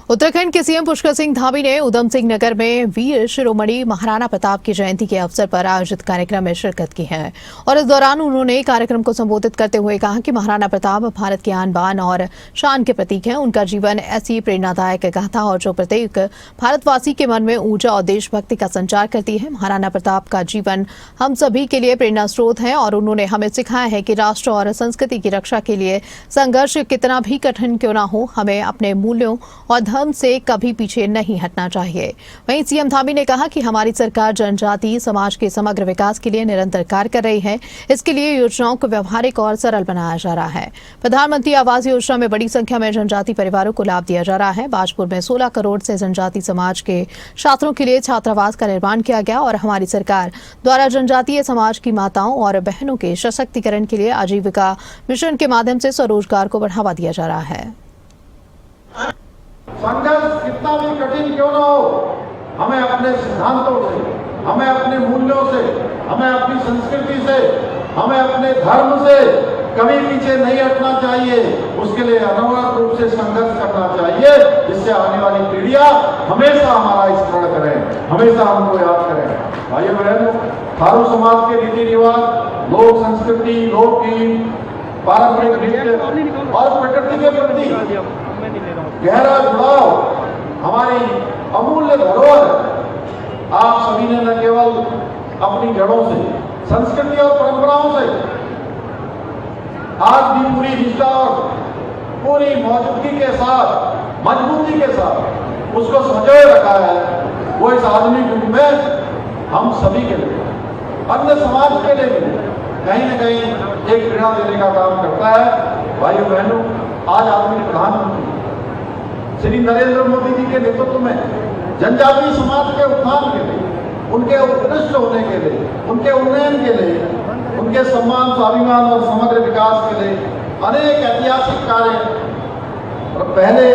उत्तराखंड के सीएम पुष्कर सिंह धामी ने उधम सिंह नगर में वीर शिरोमणि महाराणा प्रताप की जयंती के अवसर पर आयोजित कार्यक्रम में शिरकत की है और इस दौरान उन्होंने कार्यक्रम को संबोधित करते हुए कहा कि महाराणा प्रताप भारत की आन बान और शान के प्रतीक हैं। उनका जीवन ऐसी प्रेरणादायक गाथा और जो प्रत्येक भारतवासी के मन में ऊर्जा और देशभक्ति का संचार करती है। महाराणा प्रताप का जीवन हम सभी के लिए प्रेरणा स्रोत है और उन्होंने हमें सिखाया है कि राष्ट्र और संस्कृति की रक्षा के लिए संघर्ष कितना भी कठिन क्यों न हो, हमें अपने मूल्यों और धर्म से कभी पीछे नहीं हटना चाहिए। वहीं सीएम धामी ने कहा कि हमारी सरकार जनजातीय समाज के समग्र विकास के लिए निरंतर कार्य कर रही है। इसके लिए योजनाओं को व्यवहारिक और सरल बनाया जा रहा है। प्रधानमंत्री आवास योजना में बड़ी संख्या में जनजातीय परिवारों को लाभ दिया जा रहा है। बाजपुर में 16 करोड़ से जनजातीय समाज के छात्रों के लिए छात्रावास का निर्माण किया गया और हमारी सरकार द्वारा जनजातीय समाज की माताओं और बहनों के सशक्तिकरण के लिए आजीविका मिशन के माध्यम से स्वरोजगार को बढ़ावा दिया जा रहा है। संघर्ष कितना भी कठिन क्यों न हो, हमें अपने सिद्धांतों से, हमें अपने मूल्यों से, हमें अपनी संस्कृति से, हमें अपने धर्म से कभी पीछे नहीं हटना चाहिए। उसके लिए अनवरत रूप से संघर्ष करना चाहिए, जिससे आने वाली पीढ़ियां हमेशा हमारा स्मरण करें, हमेशा हमको याद करें। भाइयों बहनों, थारू समाज के रीति रिवाज, लोक संस्कृति, लोकगीत, पारंपरिक नृत्य और प्रकृति के प्रति गहरा जुड़ाव हमारी अमूल्य धरोहर है। आप सभी ने न केवल अपनी जड़ों से, संस्कृति और परंपराओं से आज भी पूरी निष्ठा और पूरी मौजूदगी के साथ, मजबूती के साथ उसको संजोए रखा है। वो इस आधुनिक युग में हम सभी के लिए, अन्य समाज के लिए भी कहीं न कहीं एक प्रेरणा देने का काम करता है। भाइयों बहनों, आज आदरणीय प्रधानमंत्री श्री नरेंद्र मोदी जी के नेतृत्व में जनजातीय समाज के उत्थान के लिए, उनके उत्कृष्ट होने के लिए, उनके उन्नयन के लिए, उनके सम्मान, स्वाभिमान और समग्र विकास के लिए अनेक ऐतिहासिक कार्य पहले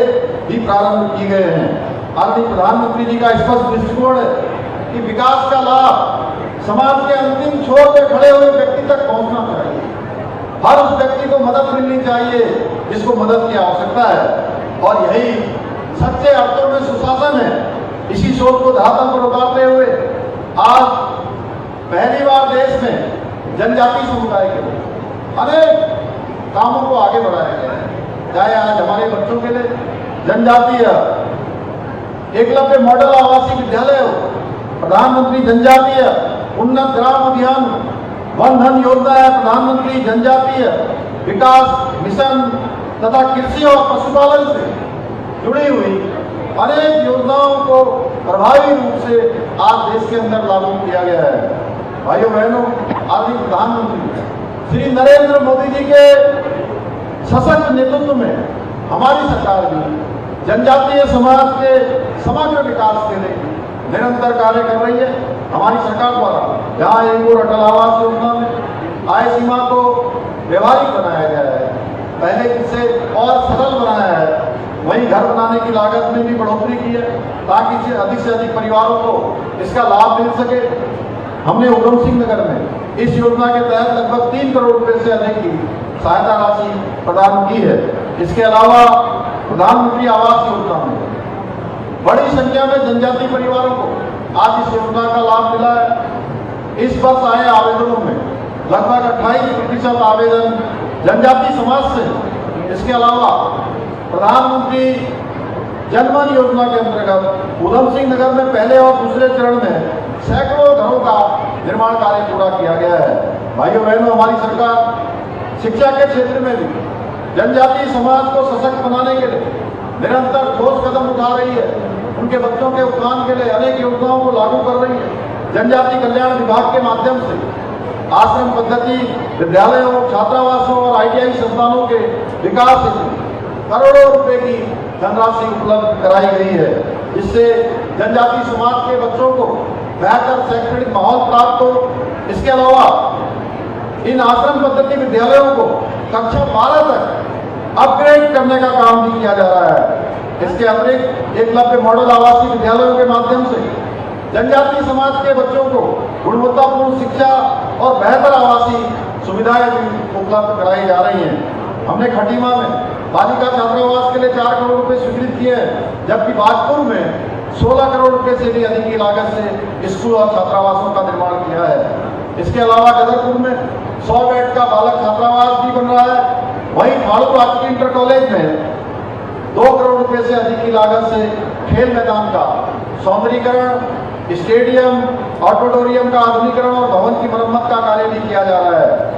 ही प्रारंभ किए गए हैं। आदरणीय प्रधानमंत्री जी का स्पष्ट दृष्टिकोण है कि विकास का लाभ समाज के अंतिम छोर पे खड़े हुए व्यक्ति तक पहुंचना चाहिए। हर उस व्यक्ति को मदद मिलनी चाहिए जिसको मदद की आवश्यकता है, और यही सच्चे अर्थों में सुशासन है। इसी सोच को धरातल पर उतारते हुए आज पहली बार देश में जनजातीय समुदाय के लिए अनेक कामों को आगे बढ़ाया गया है। चाहे आज हमारे बच्चों के लिए जनजातीय एकलव्य मॉडल आवासीय विद्यालय हो, प्रधानमंत्री जनजातीय उन्नत ग्राम अभियान, वन धन योजना है, प्रधानमंत्री जनजातीय विकास मिशन तथा कृषि और पशुपालन से जुड़ी हुई अनेक योजनाओं को प्रभावी रूप से आज देश के अंदर लागू किया गया है। भाइयों बहनों, आदरणीय प्रधानमंत्री श्री नरेंद्र मोदी जी के सशक्त नेतृत्व में हमारी सरकार भी जनजातीय समाज के समग्र विकास के लिए निरंतर कार्य कर रही है। हमारी सरकार द्वारा जहाँ एक और अटल आवास योजना में आय सीमा को व्यवहारिक बनाया गया है, पहले इसे और सरल बनाया है, वहीं घर बनाने की लागत में भी बढ़ोतरी की है ताकि अधिक से अधिक परिवारों को इसका लाभ मिल सके। हमने उधम सिंह नगर में इस योजना के तहत लगभग 3 करोड़ रुपए से अधिक की सहायता राशि प्रदान की है। इसके अलावा प्रधानमंत्री आवास योजना में बड़ी संख्या में जनजातीय परिवारों को आज इस योजना का लाभ मिला है। इस वर्ष आए आवेदनों में लगभग 28% आवेदन जनजातीय समाज से। इसके अलावा प्रधानमंत्री जनधन योजना के अंतर्गत उधम सिंह नगर में पहले और दूसरे चरण में सैकड़ों घरों का निर्माण कार्य पूरा किया गया है। भाइयों बहनों, हमारी सरकार शिक्षा के क्षेत्र में भी जनजातीय समाज को सशक्त बनाने के लिए निरंतर ठोस कदम उठा रही है। उनके बच्चों के उत्थान के लिए अनेक योजनाओं को लागू कर रही है। जनजातीय कल्याण विभाग के माध्यम से आश्रम पद्धति विद्यालयों, छात्रावासों और ITI संस्थानों के विकास हेतु करोड़ों रुपए की धनराशि उपलब्ध कराई गई है, जिससे जनजातीय समाज के बच्चों को बेहतर शैक्षणिक माहौल प्राप्त हो। इसके अलावा इन आश्रम पद्धति विद्यालयों को कक्षा 12 तक अपग्रेड करने का काम भी किया जा रहा है। इसके अतिरिक्त एकलव्य मॉडल आवासीय विद्यालयों के माध्यम से जनजातीय समाज के बच्चों को गुणवत्तापूर्ण शिक्षा और बेहतर आवासीय सुविधाएं भी उपलब्ध कराई जा रही हैं। हमने खटीमा में बालिका छात्रावास के लिए 4 करोड़ रुपए स्वीकृत किए हैं, जबकि बाजपुर में 16 करोड़ रुपए से भी अधिक की लागत से स्कूल और छात्रावासों का निर्माण किया है। इसके अलावा गदरपुर में 100 बेड का बालक छात्रावास भी बन रहा है। वहीं फाड़ू राजकीय इंटर कॉलेज में 2 करोड़ रुपए से अधिक की लागत से खेल मैदान का सौंदर्यीकरण, स्टेडियम, ऑडिटोरियम का आधुनिकीकरण और भवन की मरम्मत का कार्य भी किया जा रहा है।